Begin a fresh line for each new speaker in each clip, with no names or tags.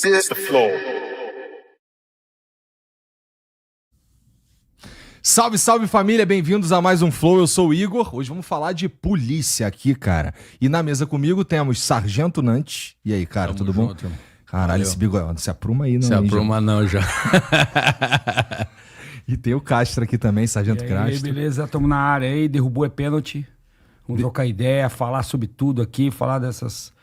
This is the flow.
Salve, salve família, bem-vindos a mais um Flow, eu sou o Igor. Hoje vamos falar de polícia aqui, cara. E na mesa comigo temos Sargento Nantes. E aí, cara, tudo bom?
Junto.
Caralho,
Valeu.
esse bigode, não se apruma aí, não.
Se
hein,
apruma não já.
E tem o Castro aqui também, Sargento
E aí,
Castro.
beleza? Tamo na área aí, derrubou é pênalti. Vamos trocar ideia, falar sobre tudo aqui, falar dessas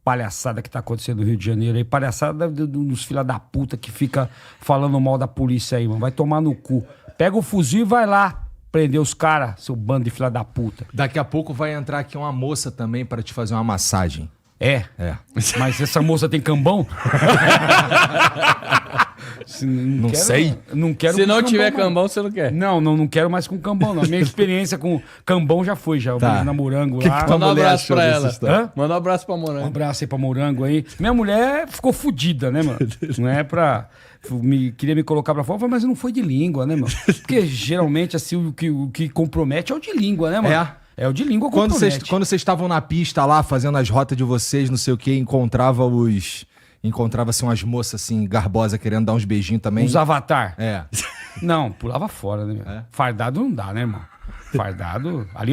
palhaçadas que tá acontecendo no Rio de Janeiro aí. Palhaçada dos filha da puta que fica falando mal da polícia aí, mano. Vai tomar no cu. Pega o fuzil e vai lá prender os caras, seu bando de filha da puta.
Daqui a pouco vai entrar aqui uma moça também para te fazer uma massagem.
É? Mas essa moça tem cambão?
Não sei.
Não quero
Se
com
não tiver
não.
cambão, você não quer.
Não quero mais com cambão, não. A minha experiência com cambão já foi, já. Eu
Tá.
beijo na Morango
Que
lá.
tua
Manda um
mulher
abraço
achou
pra
dessa
ela.
história?
Hã?
Manda um abraço pra
Um
Morango.
abraço aí pra Morango aí. Minha mulher ficou fodida, né, mano? Não é pra... queria me colocar pra fora, mas não foi de língua, né, mano? Porque geralmente, assim, o que compromete é o de língua, né, mano? É o de língua
Quando
compromete.
vocês estavam na pista lá, fazendo as rotas de vocês, não sei o que, encontrava-se umas moças assim, garbosas, querendo dar uns beijinhos também.
Os avatar.
É.
Não, pulava fora, né, meu?
É?
Fardado não dá, né, irmão? Fardado... Ali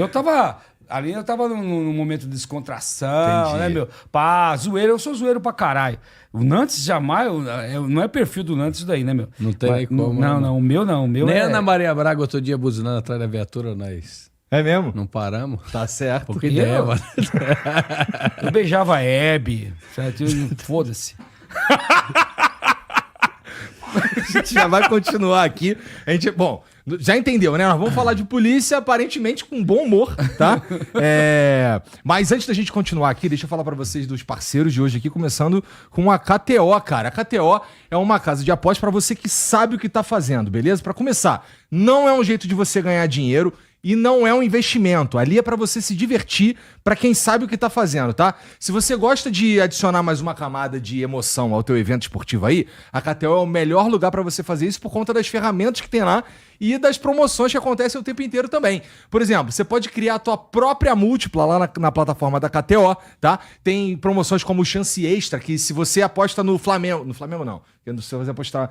eu tava num momento de descontração,
Entendi.
né, meu? Pá, zoeiro, eu sou zoeiro pra caralho. O Nantes jamais... não é perfil do Nantes isso daí, né, meu?
Não tem nem como,
Não,
né?
não, o meu não. O meu
Nem
é...
a Ana Maria Braga outro dia buzinando atrás da viatura, nós
É mesmo?
não paramos.
Tá certo.
Pouca ideia,
Eu?
mano.
Eu beijava a Hebe, certo? Foda-se.
A gente já vai continuar aqui. Bom, já entendeu, né? Nós vamos falar de polícia, aparentemente com bom humor, tá? Mas antes da gente continuar aqui, deixa eu falar pra vocês dos parceiros de hoje aqui, começando com a KTO, cara. A KTO é uma casa de apostas pra você que sabe o que tá fazendo, beleza? Pra começar, não é um jeito de você ganhar dinheiro e não é um investimento. Ali é pra você se divertir, pra quem sabe o que tá fazendo, tá? Se você gosta de adicionar mais uma camada de emoção ao teu evento esportivo aí, a KTO é o melhor lugar pra você fazer isso por conta das ferramentas que tem lá e das promoções que acontecem o tempo inteiro também. Por exemplo, você pode criar a tua própria múltipla lá na plataforma da KTO, tá? Tem promoções como o Chance Extra, que se você aposta no Flamengo não, porque se você apostar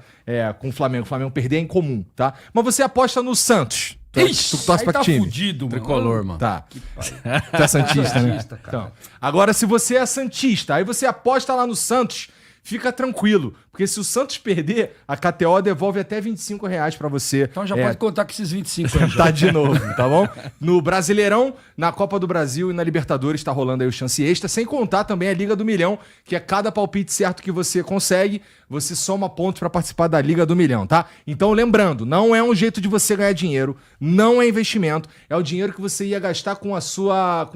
com o Flamengo perder é incomum, tá? Mas você aposta no Santos. Tu torce
aí
pra
tá
que time?
fudido, mano.
Tricolor, mano.
Tá. Tu é Santista, né?
Santista, cara.
Então, agora, se você é Santista, aí você aposta lá no Santos, fica tranquilo. Porque se o Santos perder, a KTO devolve até R$25 pra você.
Então já pode contar com esses 25 aí.
Tá de novo, tá bom? No Brasileirão, na Copa do Brasil e na Libertadores tá rolando aí o Chance Extra, sem contar também a Liga do Milhão, que é cada palpite certo que você consegue, você soma pontos pra participar da Liga do Milhão, tá? Então lembrando, não é um jeito de você ganhar dinheiro, não é investimento, é o dinheiro que você ia gastar com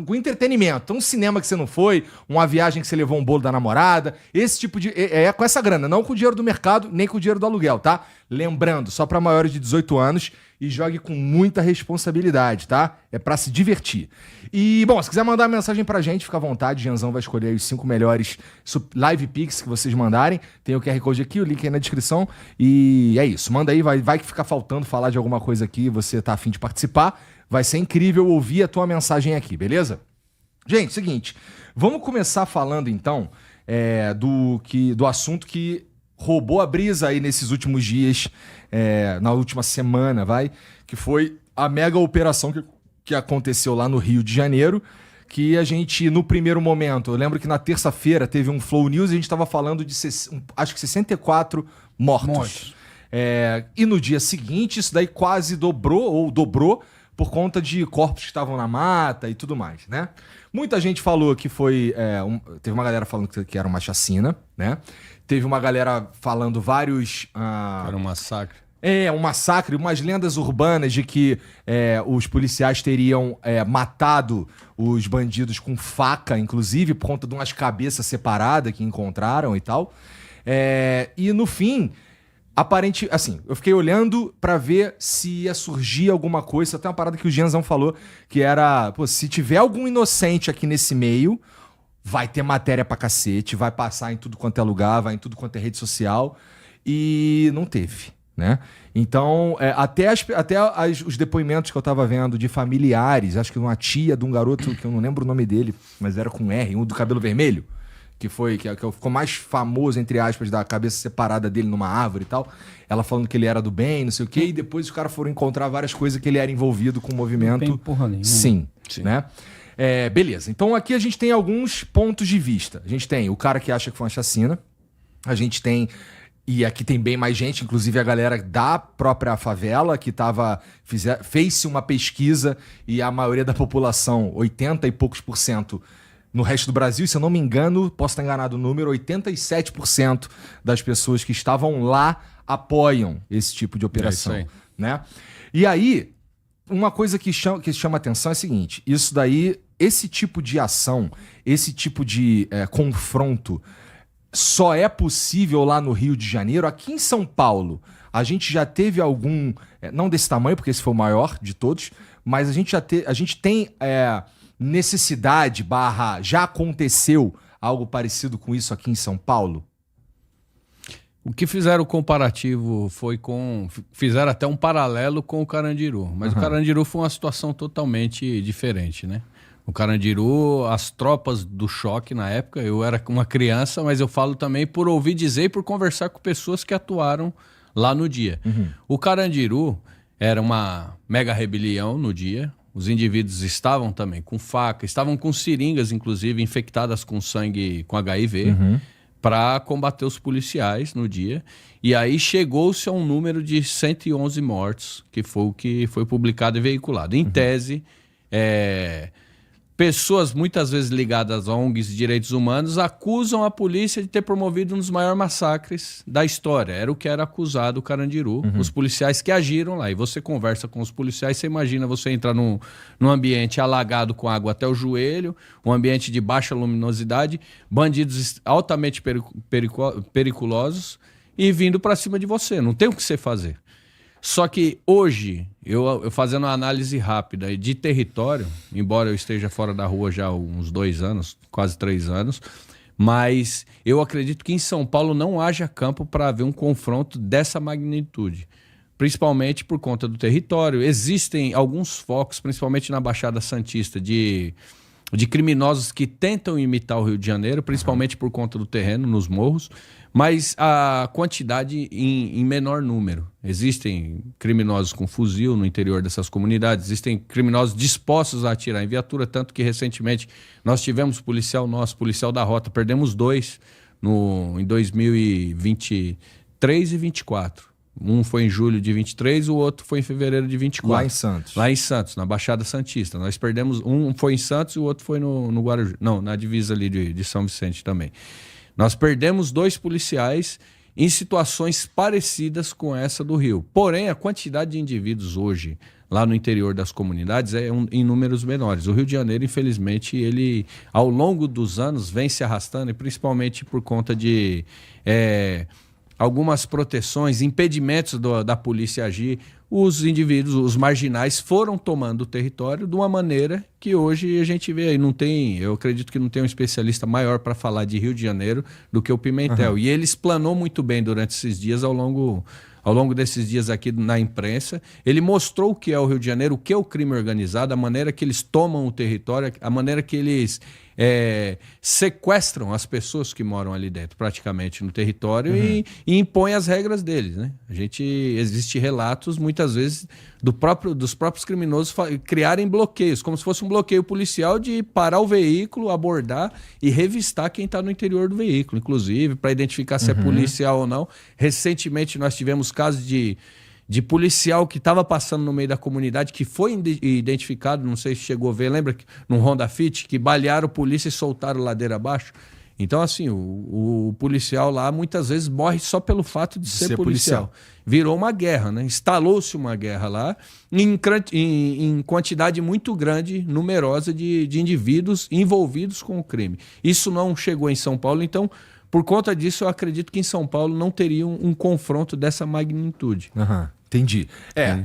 com entretenimento. Então um cinema que você não foi, uma viagem que você levou um bolo da namorada, esse tipo de... É com essa grana, não com o dinheiro do mercado, nem com o dinheiro do aluguel, tá? Lembrando, só pra maiores de 18 anos e jogue com muita responsabilidade, tá? É pra se divertir. E, bom, se quiser mandar uma mensagem pra gente, fica à vontade, Janzão vai escolher aí os 5 melhores live pics que vocês mandarem. Tem o QR Code aqui, o link aí na descrição. E é isso, manda aí, vai que ficar faltando falar de alguma coisa aqui, você tá afim de participar. Vai ser incrível ouvir a tua mensagem aqui, beleza? Gente, seguinte, vamos começar falando então do assunto que roubou a brisa aí nesses últimos dias, na última semana, que foi a mega operação que aconteceu lá no Rio de Janeiro, que a gente, no primeiro momento, eu lembro que na terça-feira teve um Flow News e a gente estava falando de, acho que 64 mortos. E no dia seguinte, isso daí quase dobrou por conta de corpos que estavam na mata e tudo mais, né? Muita gente falou que foi... teve uma galera falando que era uma chacina, né? Teve uma galera falando vários...
Era um massacre.
Um massacre, umas lendas urbanas de que os policiais teriam matado os bandidos com faca, inclusive, por conta de umas cabeças separadas que encontraram e tal. E no fim... assim, eu fiquei olhando pra ver se ia surgir alguma coisa. Até uma parada que o Genzão falou, que era... Pô, se tiver algum inocente aqui nesse meio, vai ter matéria pra cacete, vai passar em tudo quanto é lugar, vai em tudo quanto é rede social. E não teve, né? Então, até os depoimentos que eu tava vendo de familiares, acho que uma tia de um garoto, que eu não lembro o nome dele, mas era com R, um do cabelo vermelho, que ficou mais famoso, entre aspas, da cabeça separada dele numa árvore e tal. Ela falando que ele era do bem, não sei o quê, e depois os caras foram encontrar várias coisas que ele era envolvido com o movimento.
Não tem porra nenhuma.
Sim, né? Beleza, então aqui a gente tem alguns pontos de vista. A gente tem o cara que acha que foi uma chacina, a gente tem... E aqui tem bem mais gente, inclusive a galera da própria favela, que fez-se uma pesquisa e a maioria da população, 80 e poucos % no resto do Brasil, se eu não me engano, posso estar enganado o número, 87% das pessoas que estavam lá apoiam esse tipo de operação.
É isso aí.
Né? E aí, uma coisa que chama atenção é a seguinte, isso daí, esse tipo de ação, esse tipo de confronto, só é possível lá no Rio de Janeiro. Aqui em São Paulo, a gente já teve algum... não desse tamanho, porque esse foi o maior de todos, mas a gente tem necessidade, já aconteceu algo parecido com isso aqui em São Paulo?
O que fizeram o comparativo fizeram até um paralelo com o Carandiru. Mas o Carandiru foi uma situação totalmente diferente, né? O Carandiru, as tropas do choque na época, eu era uma criança, mas eu falo também por ouvir dizer e por conversar com pessoas que atuaram lá no dia. O Carandiru era uma mega rebelião no dia, os indivíduos estavam também com faca, estavam com seringas, inclusive, infectadas com sangue, com HIV, para combater os policiais no dia. E aí chegou-se a um número de 111 mortos, que foi o que foi publicado e veiculado. Em tese, pessoas muitas vezes ligadas a ONGs de direitos humanos acusam a polícia de ter promovido um dos maiores massacres da história. Era o que era acusado o Carandiru, os policiais que agiram lá. E você conversa com os policiais, você imagina você entrar num ambiente alagado com água até o joelho, um ambiente de baixa luminosidade, bandidos altamente periculosos e vindo para cima de você. Não tem o que você fazer. Só que hoje, eu fazendo uma análise rápida de território, embora eu esteja fora da rua já há uns 2 anos, quase 3 anos, mas eu acredito que em São Paulo não haja campo para haver um confronto dessa magnitude, principalmente por conta do território. Existem alguns focos, principalmente na Baixada Santista, de criminosos que tentam imitar o Rio de Janeiro, principalmente por conta do terreno, nos morros, mas a quantidade em menor número. Existem criminosos com fuzil no interior dessas comunidades, existem criminosos dispostos a atirar em viatura, tanto que recentemente nós tivemos policial da rota, perdemos 2 em 2023 e 2024. Um foi em julho de 23, o outro foi em fevereiro de 24.
Lá em Santos.
Lá em Santos, na Baixada Santista. Nós perdemos, um foi em Santos e o outro foi no Guarujá. Não, na divisa ali de São Vicente também. Nós perdemos 2 policiais em situações parecidas com essa do Rio. Porém, a quantidade de indivíduos hoje lá no interior das comunidades é em números menores. O Rio de Janeiro, infelizmente, ele ao longo dos anos vem se arrastando, e principalmente por conta de algumas proteções, impedimentos da polícia agir. Os indivíduos, os marginais, foram tomando o território de uma maneira que hoje a gente vê aí. Eu acredito que não tem um especialista maior para falar de Rio de Janeiro do que o Pimentel. E ele explanou muito bem durante esses dias, ao longo desses dias aqui na imprensa. Ele mostrou o que é o Rio de Janeiro, o que é o crime organizado, a maneira que eles tomam o território, a maneira que eles sequestram as pessoas que moram ali dentro, praticamente no território, e impõem as regras deles, né? Existe relatos, muitas vezes, dos próprios criminosos criarem bloqueios, como se fosse um bloqueio policial de parar o veículo, abordar e revistar quem está no interior do veículo, inclusive, para identificar se é policial ou não. Recentemente, nós tivemos casos de policial que estava passando no meio da comunidade, que foi identificado, não sei se chegou a ver, lembra que num Honda Fit, que balearam polícia e soltaram ladeira abaixo? Então, assim, o policial lá muitas vezes morre só pelo fato de ser policial. Virou uma guerra, né? Instalou-se uma guerra lá em quantidade muito grande, numerosa de indivíduos envolvidos com o crime. Isso não chegou em São Paulo, então, por conta disso, eu acredito que em São Paulo não teria um confronto dessa magnitude.
Entendi.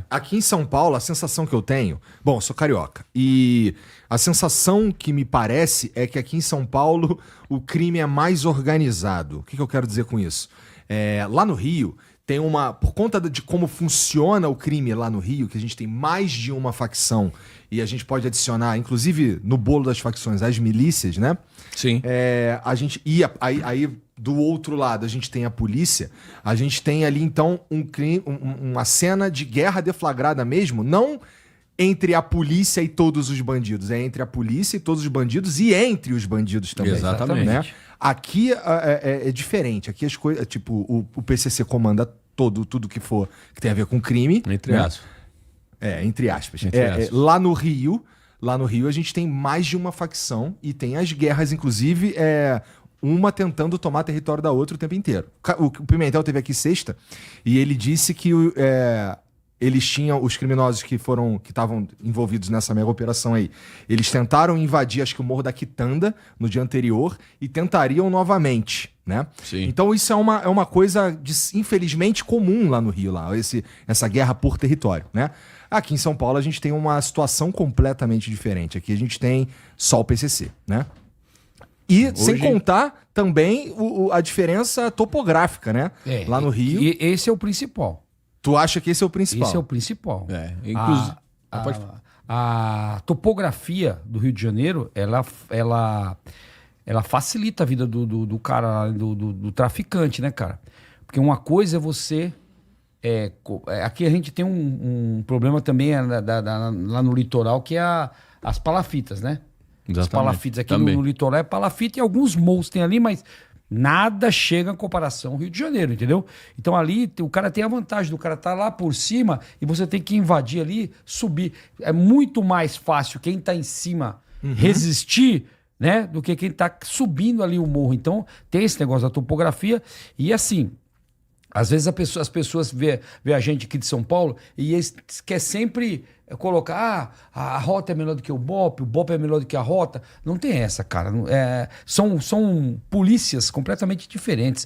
Aqui em São Paulo, a sensação que eu tenho... Bom, eu sou carioca. E a sensação que me parece é que aqui em São Paulo o crime é mais organizado. O que eu quero dizer com isso? Lá no Rio tem uma... Por conta de como funciona o crime lá no Rio, que a gente tem mais de uma facção, e a gente pode adicionar, inclusive no bolo das facções, as milícias, né?
Sim.
A gente ia... Aí, do outro lado, a gente tem a polícia. A gente tem ali, então, uma cena de guerra deflagrada mesmo, não entre a polícia e todos os bandidos. É entre a polícia e todos os bandidos e entre os bandidos também.
Exatamente.
Né? Aqui é diferente. Aqui as coisas... Tipo, o PCC comanda tudo que tem a ver com crime.
Entre aspas.
Entre aspas.
Entre aspas.
Lá no Rio a gente tem mais de uma facção e tem as guerras, inclusive, uma tentando tomar território da outra o tempo inteiro. O Pimentel teve aqui sexta e ele disse que eles tinham, os criminosos que estavam envolvidos nessa mega operação aí, eles tentaram invadir, acho que o Morro da Quitanda no dia anterior e tentariam novamente, né?
Sim.
Então isso é uma coisa, infelizmente, comum lá no Rio, essa guerra por território, né? Aqui em São Paulo a gente tem uma situação completamente diferente. Aqui a gente tem só o PCC, né? E sem contar também a diferença topográfica, né? Lá no Rio.
E esse é o principal.
Tu acha que esse é o principal?
Esse é o principal.
Inclusive...
A topografia do Rio de Janeiro, ela facilita a vida do cara, do traficante, né, cara? Porque uma coisa é você... aqui a gente tem um problema também lá no litoral, que é as palafitas, né? As palafitas aqui no litoral é palafita e alguns morros tem ali, mas nada chega em comparação ao Rio de Janeiro, entendeu? Então ali o cara tem a vantagem do cara estar lá por cima e você tem que invadir ali, subir. É muito mais fácil quem está em cima resistir, né, do que quem está subindo ali o morro. Então tem esse negócio da topografia e assim... Às vezes as pessoas vê a gente aqui de São Paulo e eles quer sempre colocar a rota é melhor do que o BOPE é melhor do que a rota. Não tem essa, cara. São polícias completamente diferentes.